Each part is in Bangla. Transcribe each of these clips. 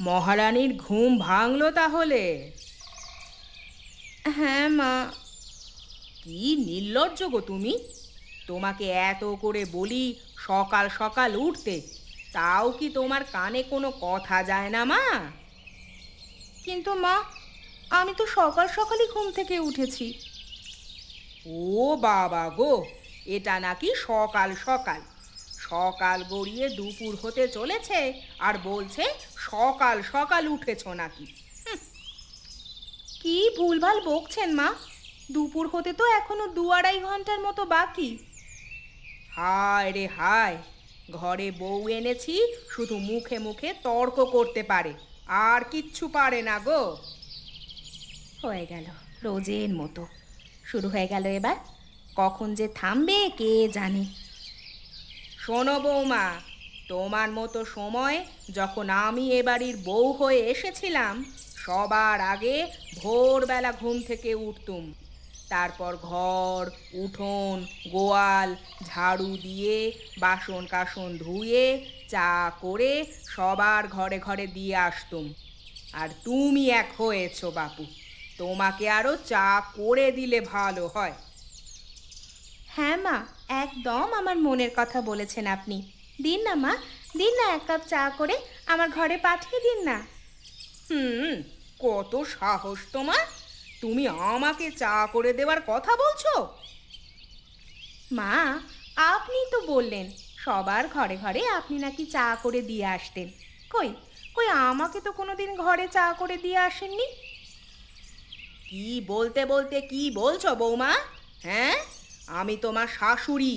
মহারানীর ঘুম ভাঙলো তাহলে? হ্যাঁ মা। কি নির্লজ্জ গো তুমি! তোমাকে এত করে বলি সকাল সকাল উঠতে, তাও কি তোমার কানে কোনো কথা যায় না মা? কিন্তু মা, আমি তো সকাল সকালই ঘুম থেকে উঠেছি। ও বাবা গো, এটা নাকি সকাল সকাল! সকাল গড়িয়ে দুপুর হতে চলেছে আর বলছে সকাল সকাল উঠেছো নাকি? কি ভুলভাল বকছেন মা? দুপুর হতে তো এখনো 2-2.5 ঘন্টার মতো বাকি। হায় রে হায়, ঘরে বউ এনেছি শুধু মুখে মুখে তর্ক করতে পারে, আর কিচ্ছু পারে না গো। হয়ে গেল রোজের মতো, শুরু হয়ে গেল এবার। কখন যে থামবে কে জানে। শোনো বৌমা, তোমার মতো সময় যখন আমি এ বাড়ির বউ হয়ে এসেছিলাম, সবার আগে ভোরবেলা ঘুম থেকে উঠতুম। তারপর ঘর, উঠোন, গোয়াল ঝাড়ু দিয়ে বাসন কাসন ধুয়ে চা করে সবার ঘরে ঘরে দিয়ে আসতুম। আর তুমি এক হয়েছো বাপু, তোমাকে আরো চা করে দিলে ভালো হয়। হ্যাঁ মা, একদম আমার মনের কথা বলেছেন আপনি। দিন না মা, দিন না 1 কাপ চা করে আমার ঘরে পাঠিয়ে দিন না। কত সাহস তোমার! তুমি আমাকে চা করে দেওয়ার কথা বলছো? মা, আপনি তো বললেন সবার ঘরে ঘরে আপনি নাকি চা করে দিয়ে আসতেন। কই কই আমাকে তো কোনোদিন ঘরে চা করে দিয়ে আসেননি। কি বলতে বলতে কি বলছো বৌমা? হ্যাঁ, আমি তোমার শাশুড়ি।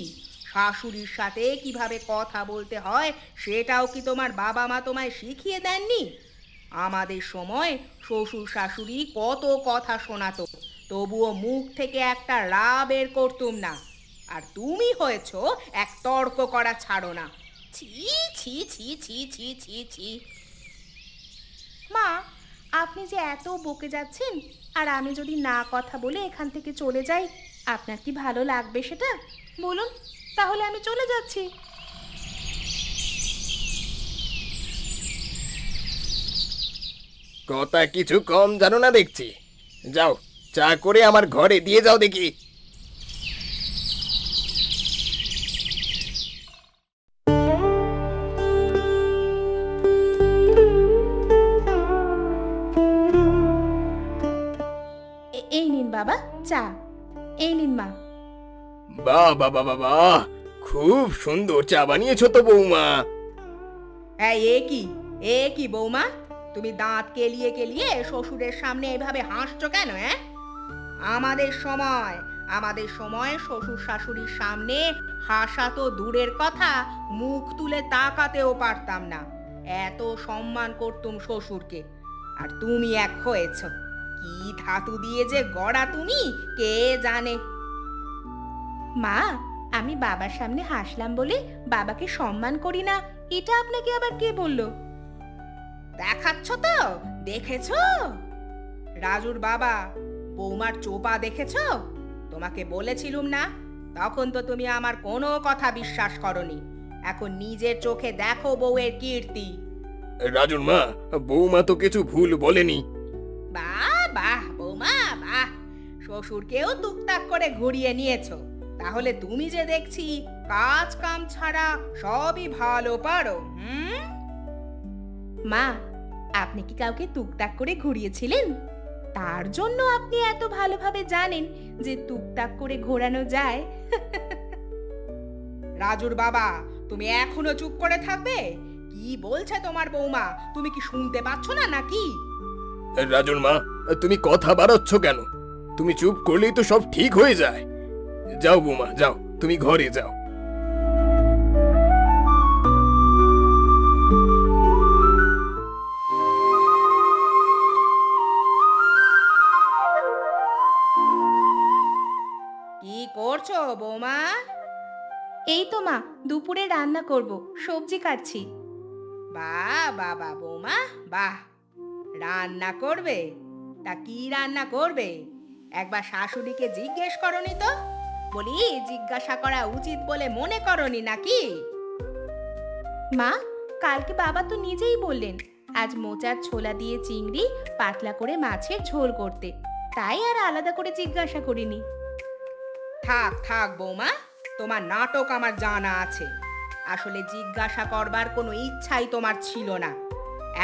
শাশুড়ির সাথে কিভাবে কথা বলতে হয় সেটাও কি তোমার বাবা মা তোমায় শিখিয়ে দেননি? আমাদের সময় শ্বশুর শাশুড়ি কত কথা শোনাতো, তবুও মুখ থেকে একটা রা বের করতুম না। আর তুমি হয়েছো এক তর্ক করা ছাড়ো না। ছি ছি ছি ছি ছি ছি ছি। মা, আপনি যে এত বকে যাচ্ছেন, আর আমি যদি না কথা বলে এখান থেকে চলে যাই, আপনার কি ভালো লাগবে সেটা বলুন? তাহলে আমি চলে যাচ্ছি। কথা কিছু কম জানো না দেখছি। যাও, চা করে আমার ঘরে দিয়ে যাও দেখি। এই নিন বাবা চা, এই নিন মা। বাহ বাহ বাহ বাহ বাহ, খুব সুন্দর চা বানিয়েছো তো বৌমা। এ কি বৌমা, তুমি দাঁত কেলিয়ে কেলিয়ে শ্বশুরের সামনে এভাবে হাসছো কেন? আমাদের সময় শ্বশুর শাশুড়ির সামনে হাসা তো দূরের কথা, মুখ তুলে তাকাতেও পারতাম না। এত সম্মান করতুম শ্বশুরকে। আর তুমি এক হয়েছো, কি ধাতু দিয়ে যে গড়া তুমি কে জানে। মা, আমি বাবার সামনে হাসলাম বলে বাবাকে সম্মান করি না, এটা আপনাকে আবার কে বললো? দেখাচ্ছ তো, দেখেছো? রাজুর বাবা, বৌমার চোপা দেখেছো? তোমাকে বলেছিলুম না? তখন তো তুমি আমার কোনো কথা বিশ্বাস করনি। এখন নিজের চোখে দেখো বউয়ের কীর্তি। রাজুর মা, বৌমা তো কিছু ভুল বলেনি। বাহ বাহ বৌমা বাহ, শ্বশুরকেও টুকটাক করে ঘুরিয়ে নিয়েছো। তাহলে তুমি যে দেখছি কাজ কাম ছাড়া সবই ভালো পারো। মা, আপনি কি কাউকে টুকটাক করে ঘুরিয়েছিলেন? তার জন্য আপনি এত ভালোভাবে জানেন যে টুকটাক করে ঘোরানো যায়। রাজুর বাবা, তুমি এখনো চুপ করে থাকবে? কি বলছে তোমার বৌমা, তুমি কি শুনতে পাচ্ছ না নাকি? রাজুর মা, তুমি কথা বাড়াচ্ছ কেন? তুমি চুপ করলেই তো সব ঠিক হয়ে যায়। যাও বৌমা, যাও, তুমি ঘরে যাও। করছো বৌমা? এই তো মা, দুপুরে রান্না করব, সবজি কাটছি। বাহ বাবা বৌমা বাহ, রান্না করবে? তা কি রান্না করবে? একবার শাশুড়িকে জিজ্ঞেস করনি তো? বলি জিজ্ঞাসা করা উচিত বলে মনে করনি নাকি? মা, কালকে বাবা তো নিজেই বললেন আজ মোচার ছোলা দিয়ে চিংড়ি পাতলা করে মাছের ঝোল করতে, তাই আর আলাদা করে জিজ্ঞাসা করিনি। থাক থাক বৌমা, তোমার নাটক আমার জানা আছে। আসলে জিজ্ঞাসা করবার কোনো ইচ্ছাই তোমার ছিল না।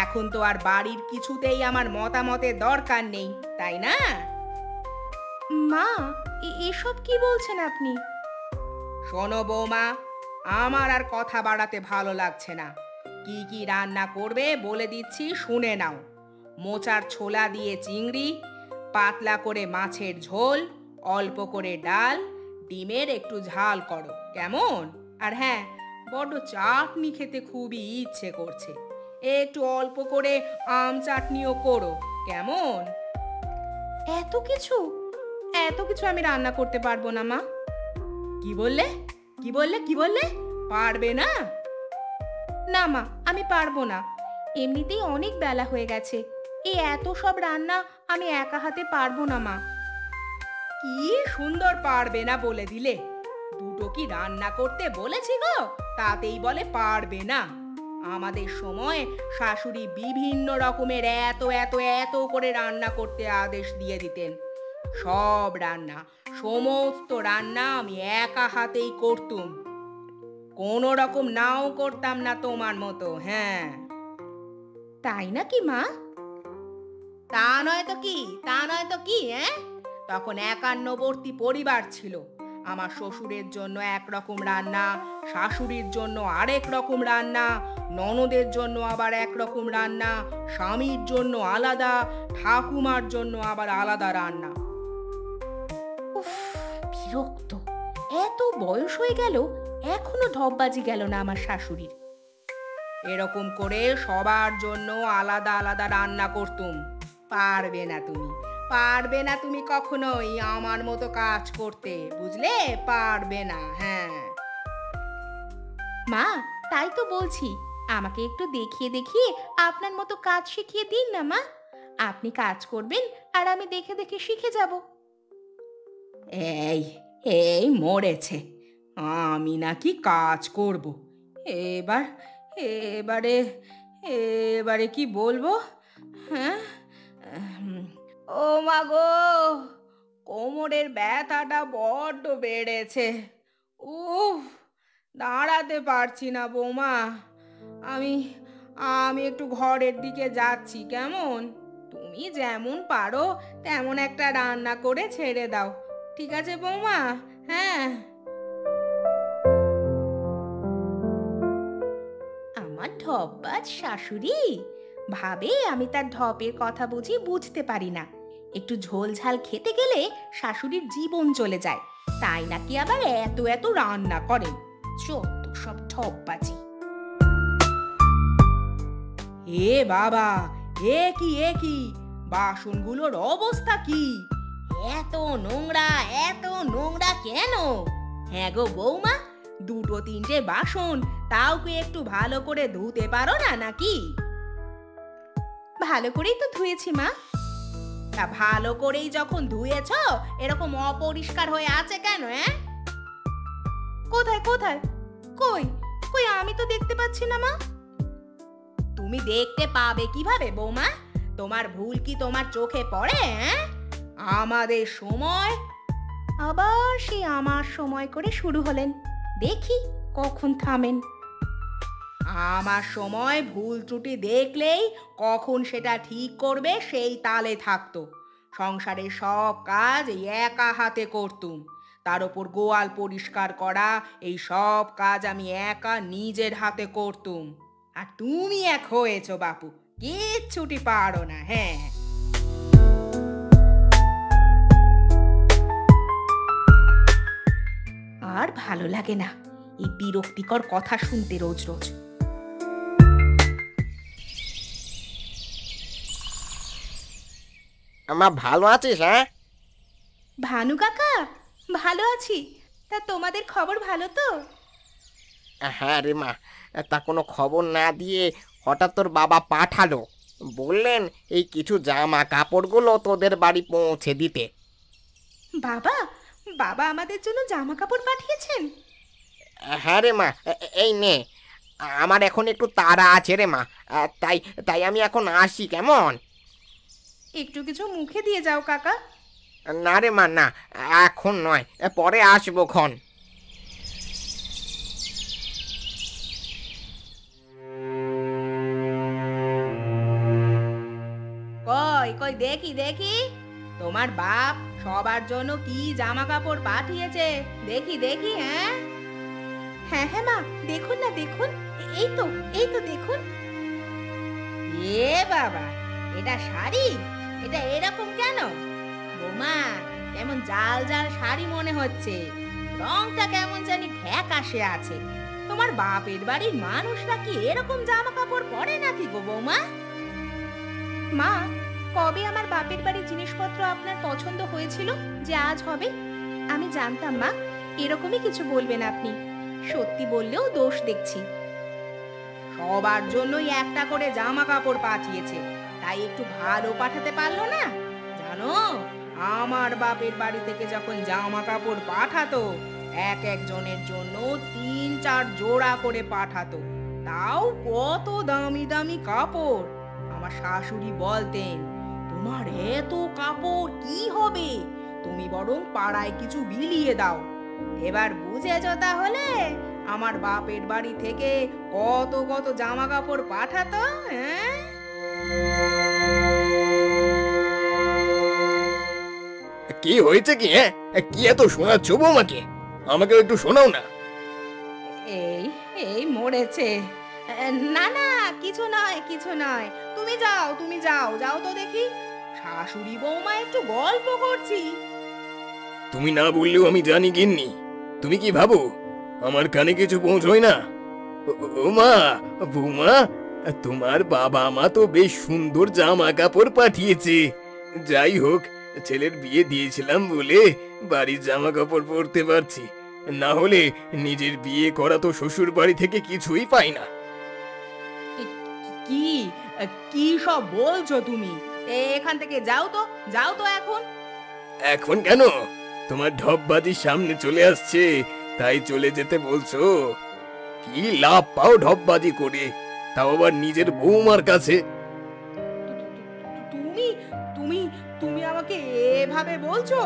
এখন তো আর বাড়ির কিছুতেই আমার মতামতের দরকার নেই, তাই না? মা, এসব কি বলছেন আপনি? শোনো বৌমা, আমার আর কথা বাড়াতে ভালো লাগছে না। কি কি রান্না করবে বলে দিচ্ছি, শুনে নাও। মোচার ছোলা দিয়ে চিংড়ি, পাতলা করে মাছের ঝোল, অল্প করে ডাল, ডিমের একটু ঝাল করো, কেমন? আর হ্যাঁ, বড্ড চাটনি খেতে খুবই ইচ্ছে করছে, একটু অল্প করে আম চাটনিও করো, কেমন? এত কিছু এত কিছু আমি রান্না করতে পারবো না মা। কি বললে? কি বললে? কি বললে? পারবে না? না মা, আমি পারবো না। এমনিতেই অনেক বেলা হয়ে গেছে, এই এত সব রান্না আমি একা হাতে পারবো না মা। কি সুন্দর পারবে না বলে দিলে! দুটো কি রান্না করতে বলেছি গো, তাতেই বলে পারবে না? আমাদের সময় শাশুড়ি বিভিন্ন রকমের এত এত এত করে রান্না করতে আদেশ দিয়ে দিতেন। সব রান্না, সমস্ত রান্না আমি একা হাতেই করতুম, কোনো রকম নাও করতাম না তোমার মতো। হ্যাঁ, তাই নাকি মা? তা নয় তো কি, তা নয় তো কি? তখন একান্নবর্তী পরিবার ছিল। আমার শ্বশুরের জন্য একরকম রান্না, শাশুড়ির জন্য আরেক রকম রান্না, ননদের জন্য আবার একরকম রান্না, স্বামীর জন্য আলাদা, ঠাকুমার জন্য আবার আলাদা রান্না। উফ, বিরক্ত! এত বয়স হয়ে গেল, এখনো ঢপবাজি গেল না আমার শাশুড়ির। এরকম করে সবার জন্য আলাদা আলাদা রান্না করতুম। পারবে না তুমি, পারবে না তুমি কখনোই আমার মতো কাজ করতে, বুঝলে? পারবে না। হ্যাঁ মা, তাই তো বলছি, আমাকে একটু দেখিয়ে দেখিয়ে আপনার মতো কাজ শিখিয়ে দিন না মা। আপনি কাজ করবেন আর আমি দেখে দেখে শিখে যাব। এই এই মরেছে, আমি নাকি কাজ করব? এবার এবারে এবারে কি বলবো? হ্যাঁ, ও মা গো, কোমরের ব্যথাটা বড্ড বেড়েছে। উফ, দাঁড়াতে পারছি না বৌমা। আমি আমি একটু ঘরের দিকে যাচ্ছি, কেমন? তুমি যেমন পারো তেমন একটা রান্না করে ছেড়ে দাও, ঠিক আছে বৌমা? হ্যাঁ। আমার ঢপবাজ শাশুড়ি ভাবে আমি তার ঢপের কথা বুঝি বুঝতে পারি না। একটু ঝোল ঝাল খেতে গেলে শাশুড়ির জীবন চলে যায়, তাই নাকি আবার এত এত রান্না করেন। যত সব ঢপবাজি! এ বাবা, এ কি এ কি, বাসনগুলোর অবস্থা কি? এত নোংরা, এত নোংরা কেন? হ্যাঁ গো বৌমা, দুটো তিনটে বাসন, তাও কি একটু ভালো করে ধুতে পারো না নাকি? ভালো করেই তো ধুয়েছি মা। তা ভালো করেই যখন ধুয়েছ, এরকম অপরিষ্কার হয়ে আছে কেন? কোথায় কোথায়? কই কই, আমি তো দেখতে পাচ্ছি না মা। তুমি দেখতে পাবে কিভাবে বৌমা? তোমার ভুল কি তোমার চোখে পড়ে? আমাদের সময়। আবার সেই আমার সময় করে শুরু হলেন, দেখি কখন থামেন। আমার সময় ভুল ত্রুটি দেখলেই কখন সেটা ঠিক করবে সেই তালে থাকতো। সংসারের সব কাজ এই একা হাতে করতুম, তার উপর গোয়াল পরিষ্কার করা, এই সব কাজ আমি একা নিজের হাতে করতুম। আর তুমি এক হয়েছো বাপু, কিচ্ছুটি পারো না। হ্যাঁ, আর ভালো লাগে না এই বিরক্তিকর কথা শুনতে রোজ রোজ। আমার ভালো আছিস? হ্যাঁ ভানু কাকা, ভালো আছি। তা তোমাদের খবর ভালো তো? হ্যাঁ রে মা, তা কোনো খবর না দিয়ে হঠাৎ তোর বাবা পাঠালো, বললেন এই কিছু জামা কাপড়গুলো তোদের বাড়ি পৌঁছে দিতে। বাবা, বাবা আমাদের জন্য জামা কাপড় পাঠিয়েছেন? হ্যাঁ রে মা, এই নে। আমার এখন একটু তাড়া আছে রে মা, তাই তাই আমি এখন আসি, কেমন? একটু কিছু মুখে দিয়ে যাও কাকা। না রে মা, না, এখন নয়, পরে আসবো খন। কই কই দেখি দেখি তোমার বাপ সবার জন্য কি জামা কাপড় পাঠিয়েছে, দেখি দেখি। হ্যাঁ হ্যাঁ হ্যাঁ মা, দেখুন না দেখুন, এই তো দেখুন। এ বাবা, এটা শাড়ি? এটা এরকম কেন বৌমা? কেমন জাল জাল শাড়ি মনে হচ্ছে, রংটা কেমন জানি ফ্যাকাশে আছে। তোমার বাপের বাড়ির মানুষরা কি এরকম জামা কাপড় পরে নাকি গো বৌমা? মা, কবে আমার বাপের বাড়ির জিনিসপত্র আপনার পছন্দ হয়েছিল যে আজ হবে? আমি জানতাম মা এরকমই কিছু বলবেন আপনি। সত্যি বললেও দোষ দেখছি। সবার জন্যই একটা করে জামা কাপড় পাঠিয়েছে, তাই একটু ভালো পাঠাতে পারলো না? জানো, আমার বাপের বাড়ি থেকে যখন জামা কাপড় পাঠাতো, এক একজনের জন্য 3-4 জোড়া করে পাঠাতো, তাও কত দামি দামি কাপড়। আমার শাশুড়ি বলতেন, তোমার এত কাপড় কি হবে, তুমি বরং পাড়ায় কিছু বিলিয়ে দাও। এবার বুঝেছো তাহলে আমার বাপের বাড়ি থেকে কত কত জামা কাপড় পাঠাতো? হ্যাঁ, কি হয়েছে কি? হ্যাঁ, কি এত শোনাচ্ছ বৌমাকে? আমাকে একটু শোনাও না। এই এই মরেছে। না না, কিছু নয় কিছু নয়, তুমি যাও তুমি যাও, যাও তো দেখি। শাশুড়ি বৌমা একটু গল্প করছি। তুমি না বললেও আমি জানি গিন্নি। তুমি কি ভাবো আমার কানে কিছু পৌঁছয় না? ও মা, বৌমা, তোমার বাবা মা তো বেশ সুন্দর জামা কাপড় পাঠিয়েছে। যাই হোক, ছেলের বিয়ে দিয়েছিলাম বলে বাড়ির জামা কাপড় পরতে পারছি, না হলে নিজের বিয়ে করা তো শ্বশুর বাড়ি থেকে কিছুই পাই না। কি কি সব বলছো তুমি? এখান থেকে যাও তো, যাও তো এখন। এখন কেন? তোমার ঢপবাজি সামনে চলে আসছে, তাই চলে যেতে বলছো? কি লাভ পাও ঢপবাজি করে, তাও আবার নিজের বৌমার কাছে? তুমি তুমি তুমি আমাকে এভাবে বলছো?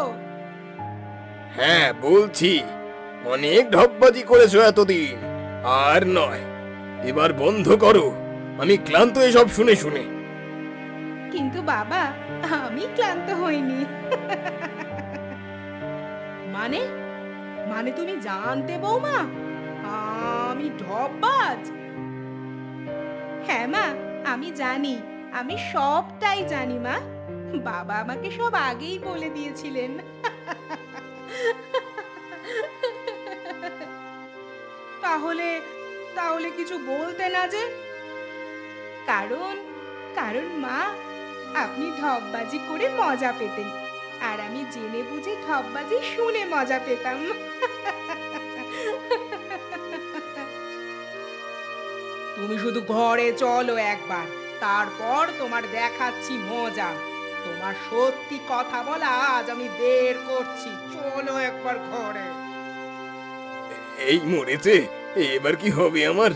হ্যাঁ বলছি, অনেক ঢপবাজি করেছো এতদিন, আর নয়, এবার বন্ধ করো। আমি ক্লান্ত এসব শুনে শুনে। কিন্তু বাবা, আমি ক্লান্ত হইনি। মানে মানে তুমি জানতে বৌমা আমি ঢপবাজ? হ্যাঁ মা, আমি জানি, আমি সবটাই জানি মা। বাবা আমাকে সব আগেই বলে দিয়েছিলেন। তাহলে তাহলে কিছু বলতে না যে? কারণ কারণ মা, আপনি ঢপবাজি করে মজা পেতেন, আর আমি জেনে বুঝে ঢপবাজি শুনে মজা পেতাম। তুমি শুধু ঘরে চলো একবার, তারপর তোমার দেখাচ্ছি মজা। তোমার সত্যি কথা বলা আজ আমি বের করছি, চলো একবার ঘরে। এই মরেছে, এবার কি হবে আমার?